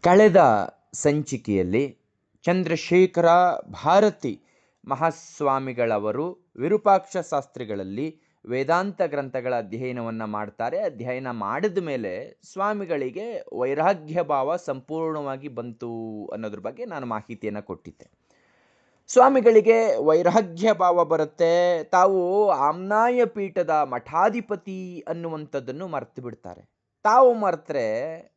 ಕಳೆದ ಸಂಚಿಕೆಯಲ್ಲಿ ಚಂದ್ರಶೇಖರ ಭಾರತಿ ಮಹಾಸ್ವಾಮಿಗಳವರು ವಿರೂಪಾಕ್ಷ ಶಾಸ್ತ್ರಿಗಳಲ್ಲಿ ವೇದಾಂತ ಗ್ರಂಥಗಳ ಅಧ್ಯಯನವನ್ನು ಮಾಡ್ತಾರೆ. ಅಧ್ಯಯನ ಮಾಡಿದ ಮೇಲೆ ಸ್ವಾಮಿಗಳಿಗೆ ವೈರಾಗ್ಯ ಭಾವ ಸಂಪೂರ್ಣವಾಗಿ ಬಂತು ಅನ್ನೋದ್ರ ಬಗ್ಗೆ ನಾನು ಮಾಹಿತಿಯನ್ನು ಕೊಟ್ಟಿದ್ದೆ. ಸ್ವಾಮಿಗಳಿಗೆ ವೈರಾಗ್ಯ ಭಾವ ಬರುತ್ತೆ, ತಾವು ಆಮ್ನಾಯ ಪೀಠದ ಮಠಾಧಿಪತಿ ಅನ್ನುವಂಥದ್ದನ್ನು ಮರೆತು ಬಿಡ್ತಾರೆ. ತಾವು ಮರೆತರೆ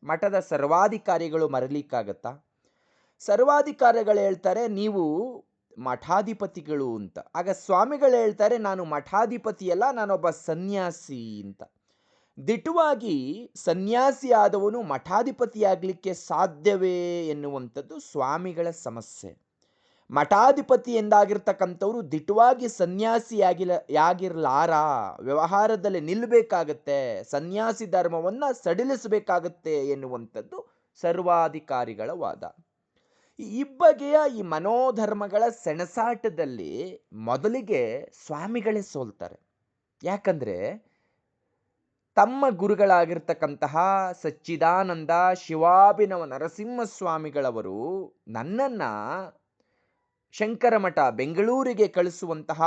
ಮಠದ ಸರ್ವಾಧಿಕಾರಿಗಳು ಮರಲಿಕ್ಕಾಗತ್ತಾ? ಸರ್ವಾಧಿಕಾರಿಗಳು ಹೇಳ್ತಾರೆ ನೀವು ಮಠಾಧಿಪತಿಗಳು ಅಂತ. ಆಗ ಸ್ವಾಮಿಗಳು ಹೇಳ್ತಾರೆ ನಾನು ಮಠಾಧಿಪತಿಯಲ್ಲ, ನಾನೊಬ್ಬ ಸನ್ಯಾಸಿ ಅಂತ. ದಿಟವಾಗಿ ಸನ್ಯಾಸಿ ಆದವನು ಮಠಾಧಿಪತಿಯಾಗಲಿಕ್ಕೆ ಸಾಧ್ಯವೇ ಎನ್ನುವಂಥದ್ದು ಸ್ವಾಮಿಗಳ ಸಮಸ್ಯೆ. ಮಠಾಧಿಪತಿ ಎಂದಾಗಿರ್ತಕ್ಕಂಥವ್ರು ದಿಟವಾಗಿ ಸನ್ಯಾಸಿಯಾಗಿರಲಾರ, ವ್ಯವಹಾರದಲ್ಲಿ ನಿಲ್ಲಬೇಕಾಗತ್ತೆ, ಸನ್ಯಾಸಿ ಧರ್ಮವನ್ನು ಸಡಿಲಿಸಬೇಕಾಗತ್ತೆ ಎನ್ನುವಂಥದ್ದು ಸರ್ವಾಧಿಕಾರಿಗಳ ವಾದ. ಈ ಬಗೆಯ ಈ ಮನೋಧರ್ಮಗಳ ಸೆಣಸಾಟದಲ್ಲಿ ಮೊದಲಿಗೆ ಸ್ವಾಮಿಗಳೇ ಸೋಲ್ತಾರೆ. ಯಾಕಂದರೆ ತಮ್ಮ ಗುರುಗಳಾಗಿರ್ತಕ್ಕಂತಹ ಸಚ್ಚಿದಾನಂದ ಶಿವಾಭಿನವ ನರಸಿಂಹಸ್ವಾಮಿಗಳವರು ನನ್ನನ್ನು ಶಂಕರಮಠ ಬೆಂಗಳೂರಿಗೆ ಕಳಿಸುವಂತಹ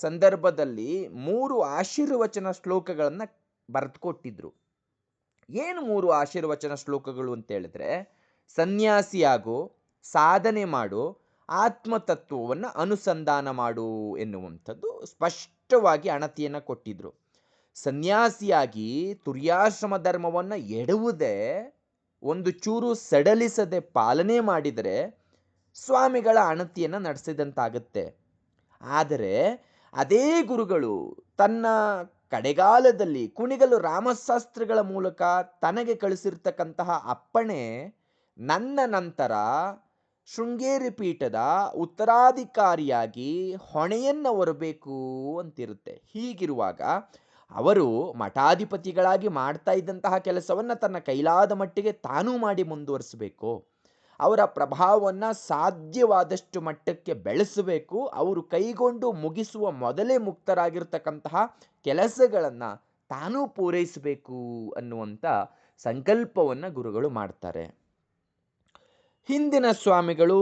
ಸಂದರ್ಭದಲ್ಲಿ 3 ಆಶೀರ್ವಚನ ಶ್ಲೋಕಗಳನ್ನು ಬರೆದುಕೊಟ್ಟಿದ್ರು. ಏನು 3 ಆಶೀರ್ವಚನ ಶ್ಲೋಕಗಳು ಅಂತ ಹೇಳಿದ್ರೆ, ಸನ್ಯಾಸಿಯಾಗು, ಸಾಧನೆ ಮಾಡು, ಆತ್ಮತತ್ವವನ್ನು ಅನುಸಂಧಾನ ಮಾಡು ಎನ್ನುವಂಥದ್ದು ಸ್ಪಷ್ಟವಾಗಿ ಅಣತಿಯನ್ನು ಕೊಟ್ಟಿದ್ರು. ಸನ್ಯಾಸಿಯಾಗಿ ತುರ್ಯಾಶ್ರಮ ಧರ್ಮವನ್ನು ಎಡುವುದೇ ಒಂದು ಚೂರು ಸಡಲಿಸದೆ ಪಾಲನೆ ಮಾಡಿದರೆ ಸ್ವಾಮಿಗಳ ಅಣತಿಯನ್ನು ನಡೆಸಿದಂತಾಗುತ್ತೆ. ಆದರೆ ಅದೇ ಗುರುಗಳು ತನ್ನ ಕಡೆಗಾಲದಲ್ಲಿ ಕುಣಿಗಲು ರಾಮಶಾಸ್ತ್ರಿಗಳ ಮೂಲಕ ತನಗೆ ಕಳಿಸಿರ್ತಕ್ಕಂತಹ ಅಪ್ಪಣೆ ನನ್ನ ನಂತರ ಶೃಂಗೇರಿ ಪೀಠದ ಉತ್ತರಾಧಿಕಾರಿಯಾಗಿ ಹೊಣೆಯನ್ನು ಹೊರಬೇಕು ಅಂತಿರುತ್ತೆ. ಹೀಗಿರುವಾಗ ಅವರು ಮಠಾಧಿಪತಿಗಳಾಗಿ ಮಾಡ್ತಾ ಇದ್ದಂತಹ ಕೆಲಸವನ್ನು ತನ್ನ ಕೈಲಾದ ಮಟ್ಟಿಗೆ ತಾನೂ ಮಾಡಿ ಮುಂದುವರಿಸಬೇಕು. ಅವರ ಪ್ರಭಾವವನ್ನು ಸಾಧ್ಯವಾದಷ್ಟು ಮಟ್ಟಕ್ಕೆ ಬೆಳೆಸಬೇಕು. ಅವರು ಕೈಗೊಂಡು ಮುಗಿಸುವ ಮೊದಲೇ ಮುಕ್ತರಾಗಿರ್ತಕ್ಕಂತಹ ಕೆಲಸಗಳನ್ನು ತಾನೂ ಪೂರೈಸಬೇಕು ಅನ್ನುವಂಥ ಸಂಕಲ್ಪವನ್ನು ಗುರುಗಳು ಮಾಡ್ತಾರೆ. ಹಿಂದಿನ ಸ್ವಾಮಿಗಳು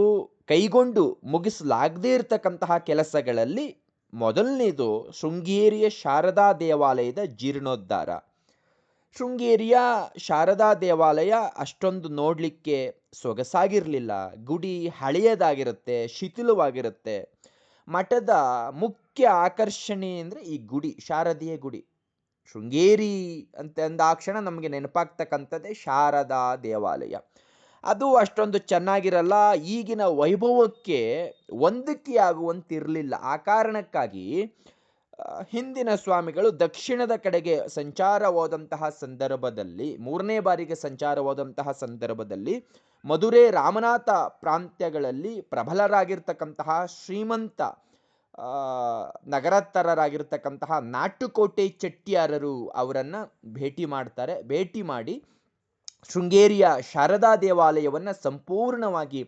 ಕೈಗೊಂಡು ಮುಗಿಸಲಾಗದೇ ಇರತಕ್ಕಂತಹ ಕೆಲಸಗಳಲ್ಲಿ ಮೊದಲನೇದು ಶೃಂಗೇರಿಯ ಶಾರದಾ ದೇವಾಲಯದ ಜೀರ್ಣೋದ್ಧಾರ. ಶೃಂಗೇರಿಯ ಶಾರದಾ ದೇವಾಲಯ ಅಷ್ಟೊಂದು ನೋಡಲಿಕ್ಕೆ ಸೊಗಸಾಗಿರಲಿಲ್ಲ. ಗುಡಿ ಹಳೆಯದಾಗಿರುತ್ತೆ, ಶಿಥಿಲವಾಗಿರುತ್ತೆ. ಮಠದ ಮುಖ್ಯ ಆಕರ್ಷಣೆ ಅಂದರೆ ಈ ಗುಡಿ, ಶಾರದೆಯ ಗುಡಿ. ಶೃಂಗೇರಿ ಅಂತ ಅಂದಾಕ್ಷಣ ನಮಗೆ ನೆನಪಾಗ್ತಕ್ಕಂಥದ್ದೇ ಶಾರದಾ ದೇವಾಲಯ. ಅದು ಅಷ್ಟೊಂದು ಚೆನ್ನಾಗಿರಲ್ಲ, ಈಗಿನ ವೈಭವಕ್ಕೆ ಹೊಂದಿಕೆ ಆಗುವಂತಿರಲಿಲ್ಲ. ಆ ಕಾರಣಕ್ಕಾಗಿ ಹಿಂದಿನ ಸ್ವಾಮಿಗಳು ದಕ್ಷಿಣದ ಕಡೆಗೆ ಸಂಚಾರ ಹೋದಂತಹ ಸಂದರ್ಭದಲ್ಲಿ, 3ನೇ ಬಾರಿಗೆ ಸಂಚಾರ ಹೋದಂತಹ ಸಂದರ್ಭದಲ್ಲಿ ಮಧುರೆ ರಾಮನಾಥ ಪ್ರಾಂತ್ಯಗಳಲ್ಲಿ ಪ್ರಬಲರಾಗಿರ್ತಕ್ಕಂತಹ ಶ್ರೀಮಂತ ನಗರಸ್ಥರಾಗಿರ್ತಕ್ಕಂತಹ ನಾಟುಕೋಟೆ ಚೆಟ್ಟಿಯಾರರು ಅವರನ್ನು ಭೇಟಿ ಮಾಡ್ತಾರೆ. ಭೇಟಿ ಮಾಡಿ ಶೃಂಗೇರಿಯ ಶಾರದಾ ದೇವಾಲಯವನ್ನು ಸಂಪೂರ್ಣವಾಗಿ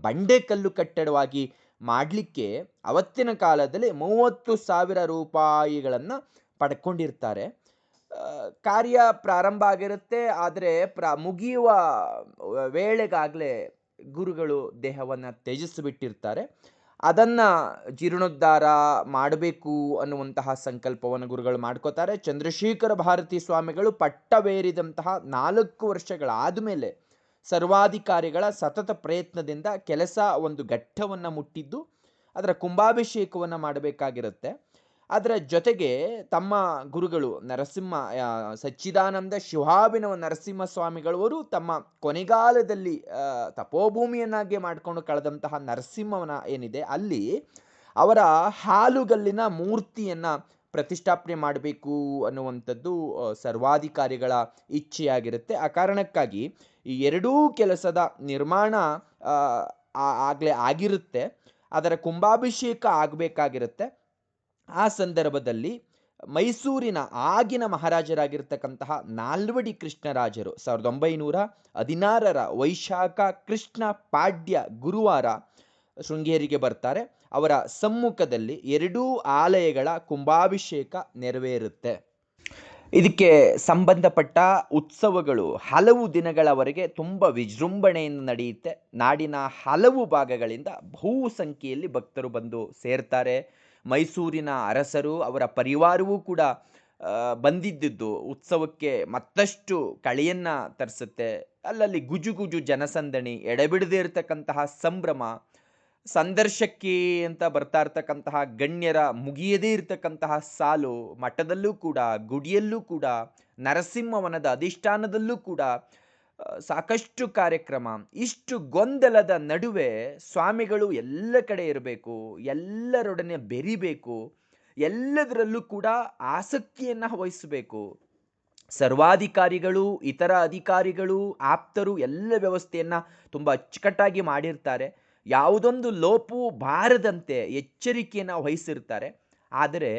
ಬಂಡೆಕಲ್ಲು ಕಟ್ಟಡವಾಗಿ ಮಾಡಲಿಕ್ಕೆ ಅವತ್ತಿನ ಕಾಲದಲ್ಲಿ 30,000 ರೂಪಾಯಿಗಳನ್ನು ಪಡ್ಕೊಂಡಿರ್ತಾರೆ. ಕಾರ್ಯ ಪ್ರಾರಂಭ ಆಗಿರುತ್ತೆ. ಆದರೆ ಮುಗಿಯುವ ವೇಳೆಗಾಗಲೇ ಗುರುಗಳು ದೇಹವನ್ನು ತ್ಯಜಿಸಿಬಿಟ್ಟಿರ್ತಾರೆ. ಅದನ್ನು ಜೀರ್ಣೋದ್ಧಾರ ಮಾಡಬೇಕು ಅನ್ನುವಂತಹ ಸಂಕಲ್ಪವನ್ನು ಗುರುಗಳು ಮಾಡ್ಕೋತಾರೆ. ಚಂದ್ರಶೇಖರ ಭಾರತಿ ಸ್ವಾಮಿಗಳು ಪಟ್ಟವೇರಿದಂತಹ 4 ವರ್ಷಗಳಾದ ಮೇಲೆ ಸರ್ವಾಧಿಕಾರಿಗಳ ಸತತ ಪ್ರಯತ್ನದಿಂದ ಕೆಲಸ ಒಂದು ಘಟ್ಟವನ್ನು ಮುಟ್ಟಿದ್ದು, ಅದರ ಕುಂಭಾಭಿಷೇಕವನ್ನು ಮಾಡಬೇಕಾಗಿರುತ್ತೆ. ಅದರ ಜೊತೆಗೆ ತಮ್ಮ ಗುರುಗಳು ಸಚ್ಚಿದಾನಂದ ಶಿವಾಭಿನವ ನರಸಿಂಹ ಸ್ವಾಮಿಗಳವರು ತಮ್ಮ ಕೊನೆಗಾಲದಲ್ಲಿ ತಪೋಭೂಮಿಯನ್ನಾಗಿ ಮಾಡಿಕೊಂಡು ಕಳೆದಂತಹ ನರಸಿಂಹವನ ಏನಿದೆ ಅಲ್ಲಿ ಅವರ ಹಾಲುಗಲ್ಲಿನ ಮೂರ್ತಿಯನ್ನು ಪ್ರತಿಷ್ಠಾಪನೆ ಮಾಡಬೇಕು ಅನ್ನುವಂಥದ್ದು ಸರ್ವಾಧಿಕಾರಿಗಳ ಇಚ್ಛೆಯಾಗಿರುತ್ತೆ. ಆ ಕಾರಣಕ್ಕಾಗಿ ಈ ಎರಡೂ ಕೆಲಸದ ನಿರ್ಮಾಣ ಆಗಿರುತ್ತೆ. ಅದರ ಕುಂಭಾಭಿಷೇಕ ಆಗಬೇಕಾಗಿರುತ್ತೆ. ಆ ಸಂದರ್ಭದಲ್ಲಿ ಮೈಸೂರಿನ ಆಗಿನ ಮಹಾರಾಜರಾಗಿರ್ತಕ್ಕಂತಹ ನಾಲ್ವಡಿ ಕೃಷ್ಣರಾಜರು 1916 ವೈಶಾಖ ಕೃಷ್ಣ ಪಾಡ್ಯ ಗುರುವಾರ ಶೃಂಗೇರಿಗೆ ಬರ್ತಾರೆ. ಅವರ ಸಮ್ಮುಖದಲ್ಲಿ 2 ಆಲಯಗಳ ಕುಂಭಾಭಿಷೇಕ ನೆರವೇರುತ್ತೆ. ಇದಕ್ಕೆ ಸಂಬಂಧಪಟ್ಟ ಉತ್ಸವಗಳು ಹಲವು ದಿನಗಳವರೆಗೆ ತುಂಬ ವಿಜೃಂಭಣೆಯಿಂದ ನಡೆಯುತ್ತೆ. ನಾಡಿನ ಹಲವು ಭಾಗಗಳಿಂದ ಬಹು ಸಂಖ್ಯೆಯಲ್ಲಿ ಭಕ್ತರು ಬಂದು ಸೇರ್ತಾರೆ. ಮೈಸೂರಿನ ಅರಸರು, ಅವರ ಪರಿವಾರವೂ ಕೂಡ ಬಂದಿದ್ದಿದ್ದು ಉತ್ಸವಕ್ಕೆ ಮತ್ತಷ್ಟು ಕಳೆಯನ್ನ ತರಿಸುತ್ತೆ. ಅಲ್ಲಲ್ಲಿ ಗುಜುಗುಜು ಜನಸಂದಣಿ, ಎಡೆಬಿಡದೇ ಇರತಕ್ಕಂತಹ ಸಂಭ್ರಮ, ಸಂದರ್ಶಕ್ಕೆ ಅಂತ ಬರ್ತಾ ಇರ್ತಕ್ಕಂತಹ ಗಣ್ಯರ ಮುಗಿಯದೇ ಇರತಕ್ಕಂತಹ ಸಾಲು, ಮಠದಲ್ಲೂ ಕೂಡ, ಗುಡಿಯಲ್ಲೂ ಕೂಡ, ನರಸಿಂಹವನದ ಅಧಿಷ್ಠಾನದಲ್ಲೂ ಕೂಡ ಸಾಕಷ್ಟು ಕಾರ್ಯಕ್ರಮ. ಇಷ್ಟು ಗೊಂದಲದ ನಡುವೆ ಸ್ವಾಮಿಗಳು ಎಲ್ಲ ಕಡೆ ಇರಬೇಕು, ಎಲ್ಲರೊಡನೆ ಬೆರಿಬೇಕು, ಎಲ್ಲದರಲ್ಲೂ ಕೂಡ ಆಸಕ್ತಿಯನ್ನು ವಹಿಸಬೇಕು. ಸರ್ವಾಧಿಕಾರಿಗಳು, ಇತರ ಅಧಿಕಾರಿಗಳು, ಆಪ್ತರು ಎಲ್ಲ ವ್ಯವಸ್ಥೆಯನ್ನು ತುಂಬ ಅಚ್ಚುಕಟ್ಟಾಗಿ ಮಾಡಿರ್ತಾರೆ. ಯಾವುದೊಂದು ಲೋಪವೂ ಬಾರದಂತೆ ಎಚ್ಚರಿಕೆಯನ್ನು ವಹಿಸಿರ್ತಾರೆ. ಆದರೆ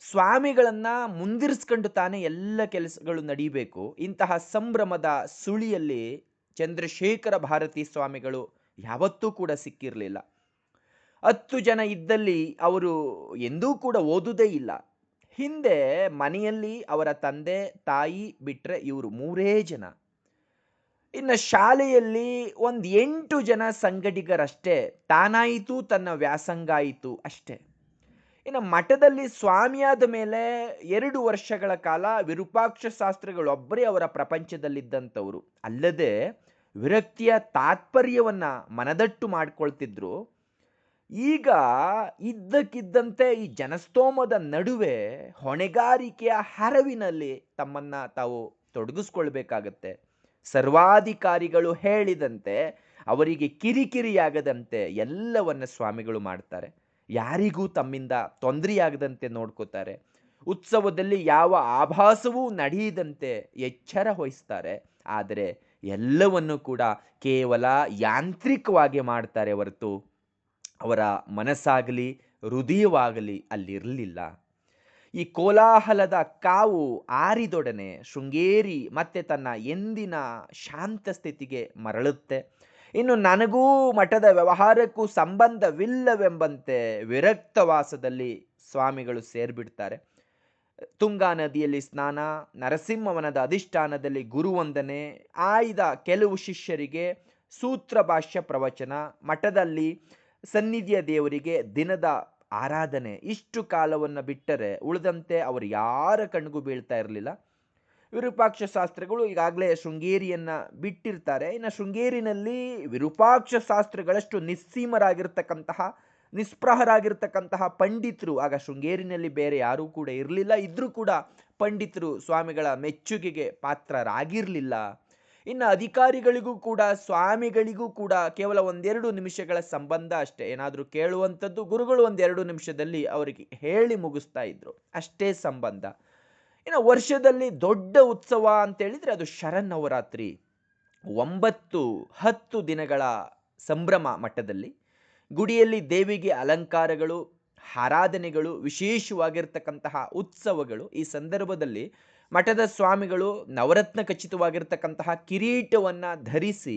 ಸ್ವಾಮಿಗಳನ್ನು ಮುಂದಿರಿಸ್ಕೊಂಡು ತಾನೇ ಎಲ್ಲ ಕೆಲಸಗಳು ನಡೀಬೇಕು. ಇಂತಹ ಸಂಭ್ರಮದ ಸುಳಿಯಲ್ಲಿ ಚಂದ್ರಶೇಖರ ಭಾರತಿ ಸ್ವಾಮಿಗಳು ಯಾವತ್ತೂ ಕೂಡ ಸಿಕ್ಕಿರಲಿಲ್ಲ. 10 ಜನ ಇದ್ದಲ್ಲಿ ಅವರು ಎಂದೂ ಕೂಡ ಓದುವುದೇ ಇಲ್ಲ. ಹಿಂದೆ ಮನೆಯಲ್ಲಿ ಅವರ ತಂದೆ ತಾಯಿ ಬಿಟ್ಟರೆ ಇವರು 3 ಜನ. ಇನ್ನು ಶಾಲೆಯಲ್ಲಿ 8 ಜನ ಸಂಗಡಿಗರಷ್ಟೇ. ತಾನಾಯಿತು, ತನ್ನ ವ್ಯಾಸಂಗಾಯಿತು ಅಷ್ಟೇ. ಇನ್ನು ಮಠದಲ್ಲಿ ಸ್ವಾಮಿಯಾದ ಮೇಲೆ 2 ವರ್ಷಗಳ ಕಾಲ ವಿರೂಪಾಕ್ಷ ಶಾಸ್ತ್ರಿಗಳೊಬ್ಬರೇ ಅವರ ಪ್ರಪಂಚದಲ್ಲಿದ್ದಂಥವ್ರು. ಅಲ್ಲದೆ ವಿರಕ್ತಿಯ ತಾತ್ಪರ್ಯವನ್ನ ಮನದಟ್ಟು ಮಾಡ್ಕೊಳ್ತಿದ್ರು. ಈಗ ಇದ್ದಕ್ಕಿದ್ದಂತೆ ಈ ಜನಸ್ತೋಮದ ನಡುವೆ ಹೊಣೆಗಾರಿಕೆಯ ಹರವಿನಲ್ಲಿ ತಮ್ಮನ್ನ ತಾವು ತೊಡಗಿಸ್ಕೊಳ್ಬೇಕಾಗತ್ತೆ. ಸರ್ವಾಧಿಕಾರಿಗಳು ಹೇಳಿದಂತೆ, ಅವರಿಗೆ ಕಿರಿಕಿರಿಯಾಗದಂತೆ ಎಲ್ಲವನ್ನ ಸ್ವಾಮಿಗಳು ಮಾಡ್ತಾರೆ. ಯಾರಿಗೂ ತಮ್ಮಿಂದ ತೊಂದರೆಯಾಗದಂತೆ ನೋಡ್ಕೋತಾರೆ. ಉತ್ಸವದಲ್ಲಿ ಯಾವ ಆಭಾಸವೂ ನಡೆಯದಂತೆ ಎಚ್ಚರ ವಹಿಸ್ತಾರೆ. ಆದರೆ ಎಲ್ಲವನ್ನು ಕೂಡ ಕೇವಲ ಯಾಂತ್ರಿಕವಾಗಿ ಮಾಡ್ತಾರೆ ಹೊರತು ಅವರ ಮನಸ್ಸಾಗಲಿ ಹೃದಯವಾಗಲಿ ಅಲ್ಲಿರಲಿಲ್ಲ. ಈ ಕೋಲಾಹಲದ ಕಾವು ಆರಿದೊಡನೆ ಶೃಂಗೇರಿ ಮತ್ತೆ ತನ್ನ ಎಂದಿನ ಶಾಂತ ಸ್ಥಿತಿಗೆ ಮರಳುತ್ತೆ. ಇನ್ನು ನನಗೂ ಮಠದ ವ್ಯವಹಾರಕ್ಕೂ ಸಂಬಂಧವಿಲ್ಲವೆಂಬಂತೆ ವಿರಕ್ತವಾಸದಲ್ಲಿ ಸ್ವಾಮಿಗಳು ಸೇರ್ಬಿಡ್ತಾರೆ. ತುಂಗಾ ನದಿಯಲ್ಲಿ ಸ್ನಾನ, ನರಸಿಂಹವನದ ಅಧಿಷ್ಠಾನದಲ್ಲಿ ಗುರುವಂದನೆ, ಆಯ್ದ ಕೆಲವು ಶಿಷ್ಯರಿಗೆ ಸೂತ್ರ ಭಾಷ್ಯ ಪ್ರವಚನ, ಮಠದಲ್ಲಿ ಸನ್ನಿಧಿಯ ದೇವರಿಗೆ ದಿನದ ಆರಾಧನೆ, ಇಷ್ಟು ಕಾಲವನ್ನು ಬಿಟ್ಟರೆ ಉಳಿದಂತೆ ಅವರು ಯಾರ ಕಣ್ಣಿಗೂ ಬೀಳ್ತಾ ಇರಲಿಲ್ಲ. ವಿರೂಪಾಕ್ಷ ಶಾಸ್ತ್ರಿಗಳು ಈಗಾಗಲೇ ಶೃಂಗೇರಿಯನ್ನ ಬಿಟ್ಟಿರ್ತಾರೆ. ಇನ್ನು ಶೃಂಗೇರಿನಲ್ಲಿ ವಿರೂಪಾಕ್ಷ ಶಾಸ್ತ್ರಿಗಳಷ್ಟು ನಿಸ್ಸೀಮರಾಗಿರ್ತಕ್ಕಂತಹ, ನಿಸ್ಪೃಹರಾಗಿರ್ತಕ್ಕಂತಹ ಪಂಡಿತರು ಆಗ ಶೃಂಗೇರಿನಲ್ಲಿ ಬೇರೆ ಯಾರೂ ಕೂಡ ಇರಲಿಲ್ಲ. ಇದ್ರೂ ಕೂಡ ಪಂಡಿತರು ಸ್ವಾಮಿಗಳ ಮೆಚ್ಚುಗೆಗೆ ಪಾತ್ರರಾಗಿರಲಿಲ್ಲ. ಇನ್ನು ಅಧಿಕಾರಿಗಳಿಗೂ ಕೂಡ ಸ್ವಾಮಿಗಳಿಗೂ ಕೂಡ ಕೇವಲ 1-2 ನಿಮಿಷಗಳ ಸಂಬಂಧ ಅಷ್ಟೇ. ಏನಾದರೂ ಕೇಳುವಂಥದ್ದು ಗುರುಗಳು 1-2 ನಿಮಿಷದಲ್ಲಿ ಅವರಿಗೆ ಹೇಳಿ ಮುಗಿಸ್ತಾ ಇದ್ರು, ಅಷ್ಟೇ ಸಂಬಂಧ. ಇನ್ನು ವರ್ಷದಲ್ಲಿ ದೊಡ್ಡ ಉತ್ಸವ ಅಂತೇಳಿದರೆ ಅದು ಶರನ್ನವರಾತ್ರಿ. 9-10 ದಿನಗಳ ಸಂಭ್ರಮ ಮಠದಲ್ಲಿ. ಗುಡಿಯಲ್ಲಿ ದೇವಿಗೆ ಅಲಂಕಾರಗಳು, ಆರಾಧನೆಗಳು, ವಿಶೇಷವಾಗಿರ್ತಕ್ಕಂತಹ ಉತ್ಸವಗಳು. ಈ ಸಂದರ್ಭದಲ್ಲಿ ಮಠದ ಸ್ವಾಮಿಗಳು ನವರತ್ನ ಖಚಿತವಾಗಿರ್ತಕ್ಕಂತಹ ಕಿರೀಟವನ್ನು ಧರಿಸಿ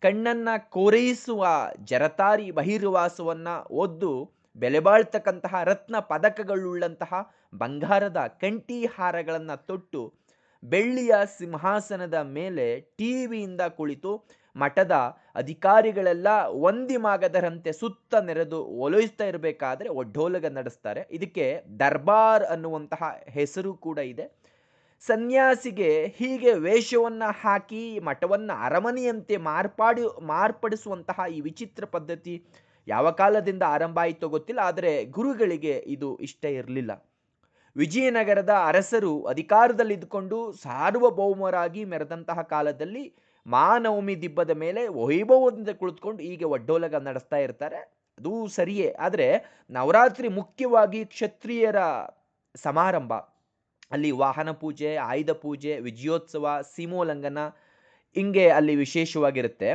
ಕಣ್ಣನ್ನು ಕೋರೈಸುವ ಜರತಾರಿ ಬಹಿರ್ವಾಸವನ್ನು ಒದ್ದು ಬೆಲೆಬಾಳ್ತಕ್ಕಂತಹ ರತ್ನ ಪದಕಗಳುಳ್ಳಂತಹ ಬಂಗಾರದ ಕಂಠಿ ಹಾರಗಳನ್ನು ತೊಟ್ಟು ಬೆಳ್ಳಿಯ ಸಿಂಹಾಸನದ ಮೇಲೆ ಟಿವಿಯಿಂದ ಕುಳಿತು ಮಠದ ಅಧಿಕಾರಿಗಳೆಲ್ಲ ಒಂದಿಮಾಗದರಂತೆ ಸುತ್ತ ನೆರೆದು ಒಲೈಸ್ತಾ ಇರಬೇಕಾದ್ರೆ ಒಡ್ಡೋಲಗ ನಡೆಸ್ತಾರೆ. ಇದಕ್ಕೆ ದರ್ಬಾರ್ ಅನ್ನುವಂತಹ ಹೆಸರು ಕೂಡ ಇದೆ. ಸನ್ಯಾಸಿಗೆ ಹೀಗೆ ವೇಷವನ್ನು ಹಾಕಿ ಮಠವನ್ನು ಅರಮನೆಯಂತೆ ಮಾರ್ಪಡಿಸುವಂತಹ ಈ ವಿಚಿತ್ರ ಪದ್ಧತಿ ಯಾವ ಕಾಲದಿಂದ ಆರಂಭ ಆಯಿತೋ ಗೊತ್ತಿಲ್ಲ. ಆದರೆ ಗುರುಗಳಿಗೆ ಇದು ಇಷ್ಟ ಇರಲಿಲ್ಲ. ವಿಜಯನಗರದ ಅರಸರು ಅಧಿಕಾರದಲ್ಲಿದ್ದುಕೊಂಡು ಸಾರ್ವಭೌಮರಾಗಿ ಮೆರೆದಂತಹ ಕಾಲದಲ್ಲಿ ಮಹಾನವಮಿ ದಿಬ್ಬದ ಮೇಲೆ ವೈಭವದಿಂದ ಕುಳಿತುಕೊಂಡು ಹೀಗೆ ಒಡ್ಡೋಲಗ ನಡೆಸ್ತಾ ಇರ್ತಾರೆ. ಅದು ಸರಿಯೇ. ಆದರೆ ನವರಾತ್ರಿ ಮುಖ್ಯವಾಗಿ ಕ್ಷತ್ರಿಯರ ಸಮಾರಂಭ. ಅಲ್ಲಿ ವಾಹನ ಪೂಜೆ, ಆಯುಧ ಪೂಜೆ, ವಿಜಯೋತ್ಸವ, ಸೀಮೋಲ್ಲಂಘನ ಹಿಂಗೆ ಅಲ್ಲಿ ವಿಶೇಷವಾಗಿರುತ್ತೆ.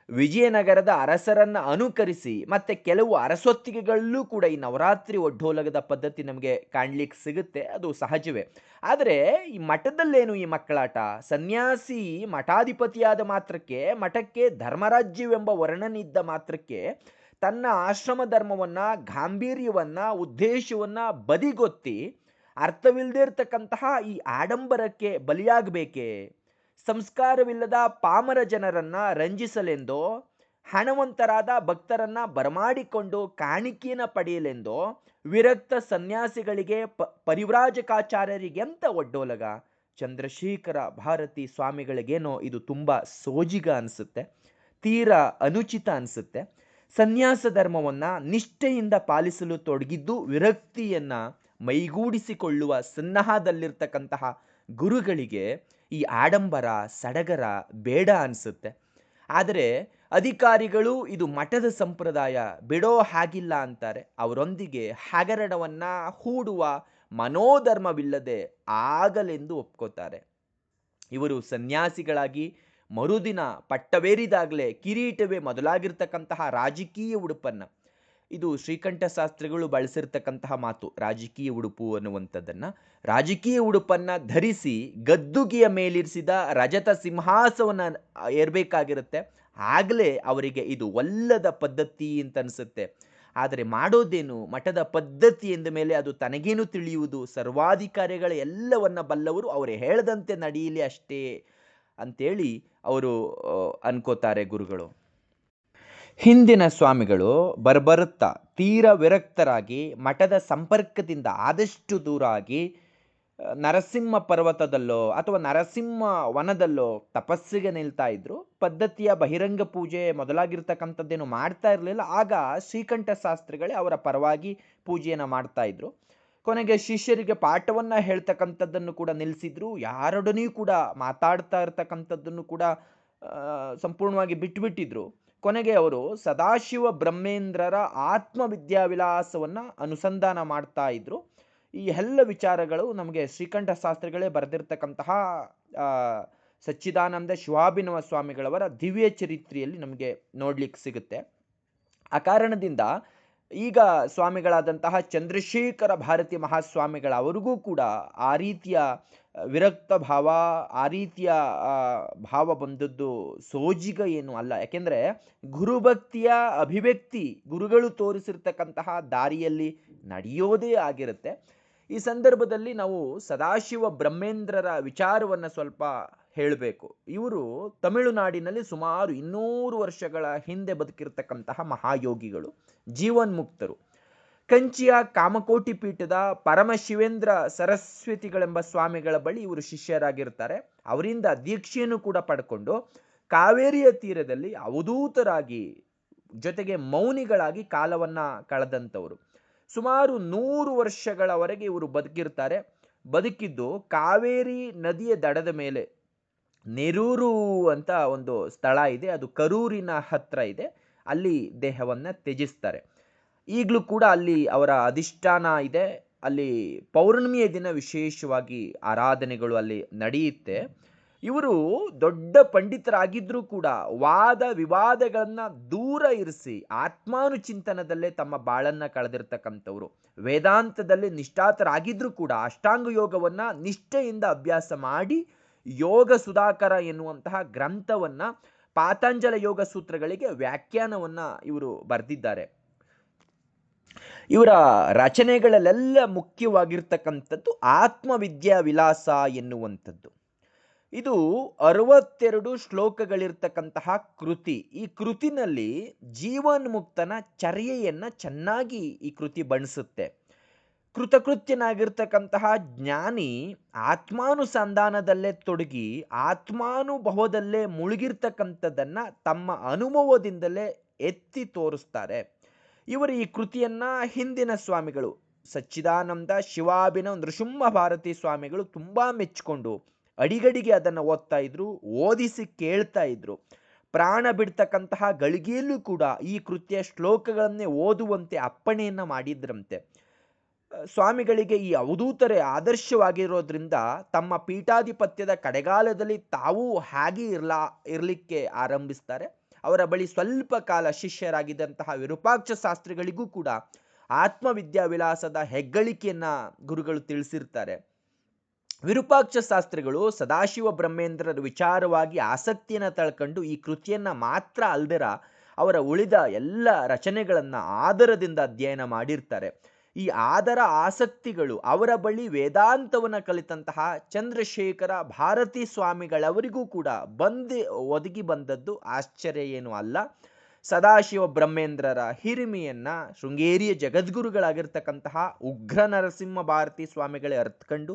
ವಿಜಯನಗರದ ಅರಸರನ್ನು ಅನುಕರಿಸಿ ಮತ್ತೆ ಕೆಲವು ಅರಸೊತ್ತಿಗೆಗಳಲ್ಲೂ ಕೂಡ ಈ ನವರಾತ್ರಿ ಒಡ್ಡೋಲಗದ ಪದ್ಧತಿ ನಮಗೆ ಕಾಣ್ಲಿಕ್ಕೆ ಸಿಗುತ್ತೆ. ಅದು ಸಹಜವೇ. ಆದರೆ ಈ ಮಠದಲ್ಲೇನು ಈ ಮಕ್ಕಳಾಟ? ಸನ್ಯಾಸಿ ಮಠಾಧಿಪತಿಯಾದ ಮಾತ್ರಕ್ಕೆ, ಮಠಕ್ಕೆ ಧರ್ಮರಾಜ್ಯವೆಂಬ ವರ್ಣನಿದ್ದ ಮಾತ್ರಕ್ಕೆ ತನ್ನ ಆಶ್ರಮ ಧರ್ಮವನ್ನು, ಗಾಂಭೀರ್ಯವನ್ನು, ಉದ್ದೇಶವನ್ನು ಬದಿಗೊತ್ತಿ ಅರ್ಥವಿಲ್ಲದೆ ಇರತಕ್ಕಂತಹ ಈ ಆಡಂಬರಕ್ಕೆ ಬಲಿಯಾಗಬೇಕೇ? ಸಂಸ್ಕಾರವಿಲ್ಲದ ಪಾಮರ ಜನರನ್ನ ರಂಜಿಸಲೆಂದೋ, ಹಣವಂತರಾದ ಭಕ್ತರನ್ನ ಬರಮಾಡಿಕೊಂಡು ಕಾಣಿಕೆಯನ್ನು ಪಡೆಯಲೆಂದೋ, ವಿರಕ್ತ ಸನ್ಯಾಸಿಗಳಿಗೆ ಪರಿವ್ರಾಜಕಾಚಾರ್ಯರಿಗೆ ಎಂತ ಒಡ್ಡೋಲಗ? ಚಂದ್ರಶೇಖರ ಭಾರತಿ ಸ್ವಾಮಿಗಳಿಗೇನೋ ಇದು ತುಂಬ ಸೋಜಿಗ ಅನಿಸುತ್ತೆ, ತೀರಾ ಅನುಚಿತ ಅನಿಸುತ್ತೆ. ಸನ್ಯಾಸ ಧರ್ಮವನ್ನು ನಿಷ್ಠೆಯಿಂದ ಪಾಲಿಸಲು ತೊಡಗಿದ್ದು ವಿರಕ್ತಿಯನ್ನು ಮೈಗೂಡಿಸಿಕೊಳ್ಳುವ ಸನ್ನಹದಲ್ಲಿರ್ತಕ್ಕಂತಹ ಗುರುಗಳಿಗೆ ಈ ಆಡಂಬರ ಸಡಗರ ಬೇಡ ಅನಿಸುತ್ತೆ. ಆದರೆ ಅಧಿಕಾರಿಗಳು ಇದು ಮಠದ ಸಂಪ್ರದಾಯ, ಬಿಡೋ ಹಾಗಿಲ್ಲ ಅಂತಾರೆ. ಅವರೊಂದಿಗೆ ಹಗರಣವನ್ನು ಹೂಡುವ ಮನೋಧರ್ಮವಿಲ್ಲದೆ ಆಗಲೆಂದು ಒಪ್ಕೋತಾರೆ. ಇವರು ಸನ್ಯಾಸಿಗಳಾಗಿ ಮರುದಿನ ಪಟ್ಟವೇರಿದಾಗಲೇ ಕಿರೀಟವೇ ಮೊದಲಾಗಿರ್ತಕ್ಕಂತಹ ರಾಜಕೀಯ ಉಡುಪನ್ನು, ಇದು ಶ್ರೀಕಂಠ ಶಾಸ್ತ್ರಿಗಳು ಬಳಸಿರ್ತಕ್ಕಂತಹ ಮಾತು, ರಾಜಕೀಯ ಉಡುಪು ಅನ್ನುವಂಥದ್ದನ್ನು, ರಾಜಕೀಯ ಉಡುಪನ್ನು ಧರಿಸಿ ಗದ್ದುಗೆಯ ಮೇಲಿರಿಸಿದ ರಜತ ಸಿಂಹಾಸವನ್ನು ಏರಬೇಕಾಗಿರುತ್ತೆ. ಆಗಲೇ ಅವರಿಗೆ ಇದು ಒಲ್ಲದ ಪದ್ಧತಿ ಅಂತ ಅನಿಸುತ್ತೆ. ಆದರೆ ಮಾಡೋದೇನು? ಮಠದ ಪದ್ಧತಿ ಎಂದ ಮೇಲೆ ಅದು ತನಗೇನು ತಿಳಿಯುವುದು? ಸರ್ವಾಧಿಕಾರಿಗಳ ಎಲ್ಲವನ್ನ ಬಲ್ಲವರು, ಅವರು ಹೇಳದಂತೆ ನಡೆಯಲಿ ಅಷ್ಟೇ ಅಂತೇಳಿ ಅವರು ಅನ್ಕೋತಾರೆ ಗುರುಗಳು. ಹಿಂದಿನ ಸ್ವಾಮಿಗಳು ಬರ್ಬರುತ್ತಾ ತೀರ ವಿರಕ್ತರಾಗಿ ಮಠದ ಸಂಪರ್ಕದಿಂದ ಆದಷ್ಟು ದೂರ ಆಗಿ ನರಸಿಂಹ ಪರ್ವತದಲ್ಲೋ ಅಥವಾ ನರಸಿಂಹ ವನದಲ್ಲೋ ತಪಸ್ಸಿಗೆ ನಿಲ್ತಾ ಇದ್ರು. ಪದ್ಧತಿಯ ಬಹಿರಂಗ ಪೂಜೆ ಮೊದಲಾಗಿರ್ತಕ್ಕಂಥದ್ದೇನು ಮಾಡ್ತಾ ಇರಲಿಲ್ಲ. ಆಗ ಶ್ರೀಕಂಠ ಶಾಸ್ತ್ರಿಗಳೇ ಅವರ ಪರವಾಗಿ ಪೂಜೆಯನ್ನು ಮಾಡ್ತಾ ಇದ್ರು. ಕೊನೆಗೆ ಶಿಷ್ಯರಿಗೆ ಪಾಠವನ್ನು ಹೇಳ್ತಕ್ಕಂಥದ್ದನ್ನು ಕೂಡ ನಿಲ್ಲಿಸಿದ್ರು. ಯಾರೊಡನೆಯೂ ಕೂಡ ಮಾತಾಡ್ತಾ ಇರ್ತಕ್ಕಂಥದ್ದನ್ನು ಕೂಡ ಸಂಪೂರ್ಣವಾಗಿ ಬಿಟ್ಟುಬಿಟ್ಟಿದ್ರು. ಕೊನೆಗೆ ಅವರು ಸದಾಶಿವ ಬ್ರಹ್ಮೇಂದ್ರರ ಆತ್ಮವಿದ್ಯಾವಿಲಾಸವನ್ನು ಅನುಸಂಧಾನ ಮಾಡ್ತಾ ಇದ್ರು. ಈ ಎಲ್ಲ ವಿಚಾರಗಳು ನಮಗೆ ಶ್ರೀಕಂಠ ಶಾಸ್ತ್ರಿಗಳೇ ಬರೆದಿರ್ತಕ್ಕಂತಹ ಸಚ್ಚಿದಾನಂದ ಶಿವಾಭಿನವ ಸ್ವಾಮಿಗಳವರ ದಿವ್ಯ ಚರಿತ್ರೆಯಲ್ಲಿ ನಮಗೆ ನೋಡ್ಲಿಕ್ಕೆ ಸಿಗುತ್ತೆ. ಆ ಕಾರಣದಿಂದ ಈಗ ಸ್ವಾಮಿಗಳಾದಂತಹ ಚಂದ್ರಶೇಖರ ಭಾರತಿ ಮಹಾಸ್ವಾಮಿಗಳ ಅವರಿಗೂ ಕೂಡ ಆ ರೀತಿಯ ವಿರಕ್ತ ಭಾವ, ಆ ರೀತಿಯ ಭಾವ ಬಂದದ್ದು ಸೋಜಿಗ ಏನು ಅಲ್ಲ. ಯಾಕೆಂದರೆ ಗುರುಭಕ್ತಿಯ ಅಭಿವ್ಯಕ್ತಿ ಗುರುಗಳು ತೋರಿಸಿರ್ತಕ್ಕಂತಹ ದಾರಿಯಲ್ಲಿ ನಡೆಯೋದೇ ಆಗಿರುತ್ತೆ. ಈ ಸಂದರ್ಭದಲ್ಲಿ ನಾವು ಸದಾಶಿವ ಬ್ರಹ್ಮೇಂದ್ರರ ವಿಚಾರವನ್ನು ಸ್ವಲ್ಪ ಹೇಳಬೇಕು. ಇವರು ತಮಿಳುನಾಡಿನಲ್ಲಿ ಸುಮಾರು 200 ವರ್ಷಗಳ ಹಿಂದೆ ಬದುಕಿರ್ತಕ್ಕಂತಹ ಮಹಾಯೋಗಿಗಳು, ಜೀವನ್ಮುಕ್ತರು. ಕಂಚಿಯ ಕಾಮಕೋಟಿ ಪೀಠದ ಪರಮಶಿವೇಂದ್ರ ಸರಸ್ವತಿಗಳೆಂಬ ಸ್ವಾಮಿಗಳ ಬಳಿ ಇವರು ಶಿಷ್ಯರಾಗಿರ್ತಾರೆ. ಅವರಿಂದ ದೀಕ್ಷೆಯನ್ನು ಕೂಡ ಪಡ್ಕೊಂಡು ಕಾವೇರಿಯ ತೀರದಲ್ಲಿ ಅವಧೂತರಾಗಿ ಜೊತೆಗೆ ಮೌನಿಗಳಾಗಿ ಕಾಲವನ್ನು ಕಳೆದಂಥವರು. ಸುಮಾರು 100 ವರ್ಷಗಳವರೆಗೆ ಇವರು ಬದುಕಿರ್ತಾರೆ. ಬದುಕಿದ್ದು ಕಾವೇರಿ ನದಿಯ ದಡದ ಮೇಲೆ ನೆರೂರು ಅಂತ ಒಂದು ಸ್ಥಳ ಇದೆ, ಅದು ಕರೂರಿನ ಹತ್ರ ಇದೆ. ಅಲ್ಲಿ ದೇಹವನ್ನು ತ್ಯಜಿಸ್ತಾರೆ. ಈಗಲೂ ಕೂಡ ಅಲ್ಲಿ ಅವರ ಅಧಿಷ್ಠಾನ ಇದೆ. ಅಲ್ಲಿ ಪೌರ್ಣಮಿಯ ದಿನ ವಿಶೇಷವಾಗಿ ಆರಾಧನೆಗಳು ಅಲ್ಲಿ ನಡೆಯುತ್ತೆ. ಇವರು ದೊಡ್ಡ ಪಂಡಿತರಾಗಿದ್ರೂ ಕೂಡ ವಾದ ವಿವಾದಗಳನ್ನು ದೂರ ಇರಿಸಿ ಆತ್ಮಾನುಚಿಂತನದಲ್ಲೇ ತಮ್ಮ ಬಾಳನ್ನು ಕಳೆದಿರ್ತಕ್ಕಂಥವ್ರು. ವೇದಾಂತದಲ್ಲಿ ನಿಷ್ಠಾತರಾಗಿದ್ರೂ ಕೂಡ ಅಷ್ಟಾಂಗ ಯೋಗವನ್ನು ನಿಷ್ಠೆಯಿಂದ ಅಭ್ಯಾಸ ಮಾಡಿ ಯೋಗ ಸುಧಾಕರ ಎನ್ನುವಂತಹ ಗ್ರಂಥವನ್ನು, ಪಾತಂಜಲ ಯೋಗ ಸೂತ್ರಗಳಿಗೆ ವ್ಯಾಖ್ಯಾನವನ್ನು ಇವರು ಬರೆದಿದ್ದಾರೆ. ಇವರ ರಚನೆಗಳಲ್ಲೆಲ್ಲ ಮುಖ್ಯವಾಗಿರ್ತಕ್ಕಂಥದ್ದು ಆತ್ಮವಿದ್ಯಾ ವಿಲಾಸ ಎನ್ನುವಂಥದ್ದು. ಇದು 62 ಶ್ಲೋಕಗಳಿರ್ತಕ್ಕಂತಹ ಕೃತಿ. ಈ ಕೃತಿನಲ್ಲಿ ಜೀವನ್ಮುಕ್ತನ ಚರ್ಯೆಯನ್ನು ಚೆನ್ನಾಗಿ ಈ ಕೃತಿ ಬಣಿಸುತ್ತೆ. ಕೃತಕೃತ್ಯನಾಗಿರ್ತಕ್ಕಂತಹ ಜ್ಞಾನಿ ಆತ್ಮಾನುಸಂಧಾನದಲ್ಲೇ ತೊಡಗಿ ಆತ್ಮಾನುಭವದಲ್ಲೇ ಮುಳುಗಿರ್ತಕ್ಕಂಥದ್ದನ್ನು ತಮ್ಮ ಅನುಭವದಿಂದಲೇ ಎತ್ತಿ ತೋರಿಸ್ತಾರೆ. ಇವರು ಈ ಕೃತಿಯನ್ನು ಹಿಂದಿನ ಸ್ವಾಮಿಗಳು ಸಚ್ಚಿದಾನಂದ ಶಿವಾಭಿನವ ನೃಸಿಂಹ ಭಾರತಿ ಸ್ವಾಮಿಗಳು ತುಂಬ ಮೆಚ್ಚಿಕೊಂಡು ಅಡಿಗಡಿಗೆ ಅದನ್ನು ಓದ್ತಾ ಇದ್ರು, ಓದಿಸಿ ಕೇಳ್ತಾ ಇದ್ರು. ಪ್ರಾಣ ಬಿಡ್ತಕ್ಕಂತಹ ಗಳಿಗೆಯಲ್ಲೂ ಕೂಡ ಈ ಕೃತಿಯ ಶ್ಲೋಕಗಳನ್ನೇ ಓದುವಂತೆ ಅಪ್ಪಣೆಯನ್ನು ಮಾಡಿದ್ರಂತೆ. ಸ್ವಾಮಿಗಳಿಗೆ ಈ ಅವಧೂತರೇ ಆದರ್ಶವಾಗಿರೋದ್ರಿಂದ ತಮ್ಮ ಪೀಠಾಧಿಪತ್ಯದ ಕಡೆಗಾಲದಲ್ಲಿ ತಾವೂ ಹಾಗೆ ಇರಲಿಕ್ಕೆ ಆರಂಭಿಸ್ತಾರೆ. ಅವರ ಬಳಿ ಸ್ವಲ್ಪ ಕಾಲ ಶಿಷ್ಯರಾಗಿದ್ದಂತಹ ವಿರೂಪಾಕ್ಷ ಶಾಸ್ತ್ರಿಗಳಿಗೂ ಕೂಡ ಆತ್ಮವಿದ್ಯಾವಿಲಾಸದ ಹೆಗ್ಗಳಿಕೆಯನ್ನು ಗುರುಗಳು ತಿಳಿಸಿರ್ತಾರೆ. ವಿರೂಪಾಕ್ಷ ಶಾಸ್ತ್ರಿಗಳು ಸದಾಶಿವ ಬ್ರಹ್ಮೇಂದ್ರರ ವಿಚಾರವಾಗಿ ಆಸಕ್ತಿಯನ್ನು ತಳ್ಕೊಂಡು ಈ ಕೃತಿಯನ್ನು ಮಾತ್ರ ಅಲ್ದಿರ ಅವರ ಉಳಿದ ಎಲ್ಲ ರಚನೆಗಳನ್ನು ಆದರದಿಂದ ಅಧ್ಯಯನ ಮಾಡಿರ್ತಾರೆ. ಈ ಆದರ ಆಸಕ್ತಿಗಳು ಅವರ ಬಳಿ ವೇದಾಂತವನ್ನು ಕಲಿತಂತಹ ಚಂದ್ರಶೇಖರ ಭಾರತೀ ಸ್ವಾಮಿಗಳವರಿಗೂ ಕೂಡ ಒದಗಿ ಬಂದದ್ದು ಆಶ್ಚರ್ಯ ಏನೂ ಅಲ್ಲ. ಸದಾಶಿವ ಬ್ರಹ್ಮೇಂದ್ರರ ಹಿರಿಮೆಯನ್ನ ಶೃಂಗೇರಿಯ ಜಗದ್ಗುರುಗಳಾಗಿರ್ತಕ್ಕಂತಹ ಉಗ್ರ ನರಸಿಂಹ ಭಾರತೀ ಸ್ವಾಮಿಗಳೇ ಅರ್ಥಕೊಂಡು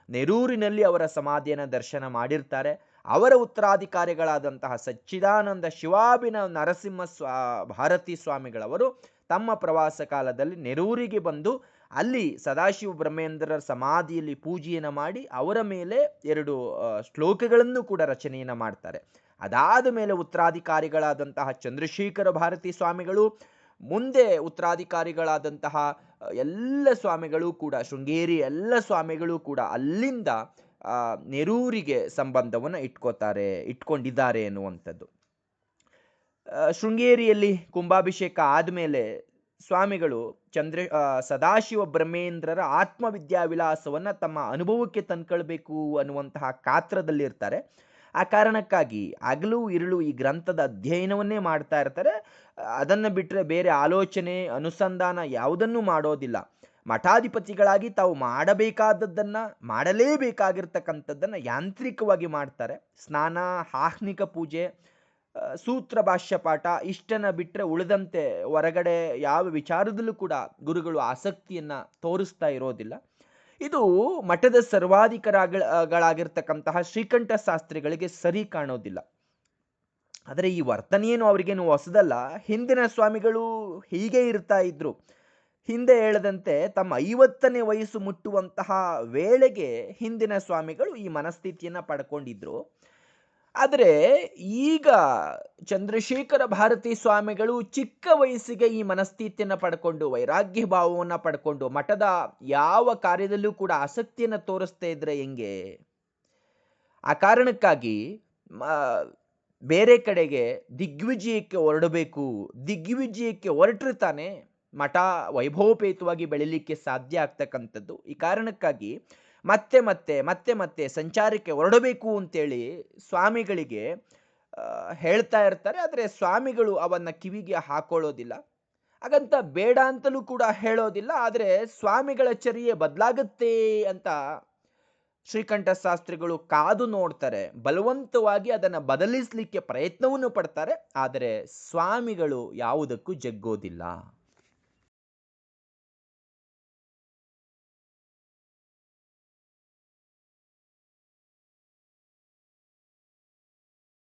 ನೆರೂರಿನಲ್ಲಿ ಅವರ ಸಮಾಧಿಯನ್ನು ದರ್ಶನ ಮಾಡಿರ್ತಾರೆ. ಅವರ ಉತ್ತರಾಧಿಕಾರಿಗಳಾದಂತಹ ಸಚ್ಚಿದಾನಂದ ಶಿವಾಭಿನವ ನರಸಿಂಹ ಭಾರತೀ ಸ್ವಾಮಿಗಳವರು ತಮ್ಮ ಪ್ರವಾಸ ಕಾಲದಲ್ಲಿ ನೆರೂರಿಗೆ ಬಂದು ಅಲ್ಲಿ ಸದಾಶಿವ ಬ್ರಹ್ಮೇಂದ್ರರ ಸಮಾಧಿಯಲ್ಲಿ ಪೂಜೆಯನ್ನು ಮಾಡಿ ಅವರ ಮೇಲೆ 2 ಶ್ಲೋಕಗಳನ್ನು ಕೂಡ ರಚನೆಯನ್ನು ಮಾಡ್ತಾರೆ. ಅದಾದ ಮೇಲೆ ಉತ್ತರಾಧಿಕಾರಿಗಳಾದಂತಹ ಚಂದ್ರಶೇಖರ ಭಾರತೀ ಸ್ವಾಮಿಗಳು, ಮುಂದೆ ಉತ್ತರಾಧಿಕಾರಿಗಳಾದಂತಹ ಎಲ್ಲ ಸ್ವಾಮಿಗಳು ಕೂಡ, ಶೃಂಗೇರಿ ಎಲ್ಲ ಸ್ವಾಮಿಗಳು ಕೂಡ ಅಲ್ಲಿಂದ ನೆರೂರಿಗೆ ಸಂಬಂಧವನ್ನು ಇಟ್ಕೊಂಡಿದ್ದಾರೆ ಎನ್ನುವಂಥದ್ದು. ಶೃಂಗೇರಿಯಲ್ಲಿ ಕುಂಭಾಭಿಷೇಕ ಆದಮೇಲೆ ಸ್ವಾಮಿಗಳು ಸದಾಶಿವ ಬ್ರಹ್ಮೇಂದ್ರರ ಆತ್ಮವಿದ್ಯಾವಿಲಾಸವನ್ನು ತಮ್ಮ ಅನುಭವಕ್ಕೆ ತಂದ್ಕೊಳ್ಬೇಕು ಅನ್ನುವಂತಹ ಕಾತ್ರದಲ್ಲಿರ್ತಾರೆ. ಆ ಕಾರಣಕ್ಕಾಗಿ ಹಗಲು ಇರುಳು ಈ ಗ್ರಂಥದ ಅಧ್ಯಯನವನ್ನೇ ಮಾಡ್ತಾ ಇರ್ತಾರೆ. ಅದನ್ನು ಬಿಟ್ಟರೆ ಬೇರೆ ಆಲೋಚನೆ ಅನುಸಂಧಾನ ಯಾವುದನ್ನೂ ಮಾಡೋದಿಲ್ಲ. ಮಠಾಧಿಪತಿಗಳಾಗಿ ತಾವು ಮಾಡಬೇಕಾದದ್ದನ್ನು, ಮಾಡಲೇಬೇಕಾಗಿರ್ತಕ್ಕಂಥದ್ದನ್ನು ಯಾಂತ್ರಿಕವಾಗಿ ಮಾಡ್ತಾರೆ. ಸ್ನಾನ, ಆಹ್ನಿಕ ಪೂಜೆ, ಸೂತ್ರ ಭಾಷ್ಯ ಪಾಠ ಇಷ್ಟನ್ನು ಬಿಟ್ಟರೆ ಉಳಿದಂತೆ ಹೊರಗಡೆ ಯಾವ ವಿಚಾರದಲ್ಲೂ ಕೂಡ ಗುರುಗಳು ಆಸಕ್ತಿಯನ್ನು ತೋರಿಸ್ತಾ ಇರೋದಿಲ್ಲ. ಇದು ಮಠದ ಸರ್ವಾಧಿಕಾರಿಗಳಾಗಿರ್ತಕ್ಕಂತಹ ಶ್ರೀಕಂಠ ಶಾಸ್ತ್ರಿಗಳಿಗೆ ಸರಿ ಕಾಣೋದಿಲ್ಲ. ಆದರೆ ಈ ವರ್ತನೆಯೇನು ಅವರಿಗೇನು ಹೊಸದಲ್ಲ. ಹಿಂದಿನ ಸ್ವಾಮಿಗಳು ಹೀಗೆ ಇರ್ತಾ ಇದ್ರು. ಹಿಂದೆ ಹೇಳದಂತೆ ತಮ್ಮ 50ನೇ ವಯಸ್ಸು ಮುಟ್ಟುವಂತಹ ವೇಳೆಗೆ ಹಿಂದಿನ ಸ್ವಾಮಿಗಳು ಈ ಮನಸ್ಥಿತಿಯನ್ನು ಪಡ್ಕೊಂಡಿದ್ರು. ಆದರೆ ಈಗ ಚಂದ್ರಶೇಖರ ಭಾರತೀ ಸ್ವಾಮಿಗಳು ಚಿಕ್ಕ ವಯಸ್ಸಿಗೆ ಈ ಮನಸ್ಥಿತಿಯನ್ನು ಪಡ್ಕೊಂಡು, ವೈರಾಗ್ಯ ಭಾವವನ್ನು ಪಡ್ಕೊಂಡು, ಮಠದ ಯಾವ ಕಾರ್ಯದಲ್ಲೂ ಕೂಡ ಆಸಕ್ತಿಯನ್ನು ತೋರಿಸ್ತಾ ಇದ್ರೆ ಹೆಂಗೆ? ಆ ಕಾರಣಕ್ಕಾಗಿ ಬೇರೆ ಕಡೆಗೆ ದಿಗ್ವಿಜಯಕ್ಕೆ ಹೊರಟ್ರೆ ತಾನೆ ಮಠ ವೈಭವೋಪೇತವಾಗಿ ಬೆಳಿಲಿಕ್ಕೆ ಸಾಧ್ಯ ಆಗ್ತಕ್ಕಂಥದ್ದು. ಈ ಕಾರಣಕ್ಕಾಗಿ ಮತ್ತೆ ಮತ್ತೆ ಸಂಚಾರಕ್ಕೆ ಹೊರಡಬೇಕು ಅಂತೇಳಿ ಸ್ವಾಮಿಗಳಿಗೆ ಹೇಳ್ತಾ ಇರ್ತಾರೆ. ಆದರೆ ಸ್ವಾಮಿಗಳು ಅವನ್ನ ಕಿವಿಗೆ ಹಾಕೊಳ್ಳೋದಿಲ್ಲ. ಹಾಗಂತ ಬೇಡ ಅಂತಲೂ ಕೂಡ ಹೇಳೋದಿಲ್ಲ. ಆದರೆ ಸ್ವಾಮಿಗಳ ಚರ್ಯೆ ಬದಲಾಗುತ್ತೆ ಅಂತ ಶ್ರೀಕಂಠ ಶಾಸ್ತ್ರಿಗಳು ಕಾದು ನೋಡ್ತಾರೆ. ಬಲವಂತವಾಗಿ ಅದನ್ನು ಬದಲಿಸಲಿಕ್ಕೆ ಪ್ರಯತ್ನವನ್ನು ಪಡ್ತಾರೆ. ಆದರೆ ಸ್ವಾಮಿಗಳು ಯಾವುದಕ್ಕೂ ಜಗ್ಗೋದಿಲ್ಲ.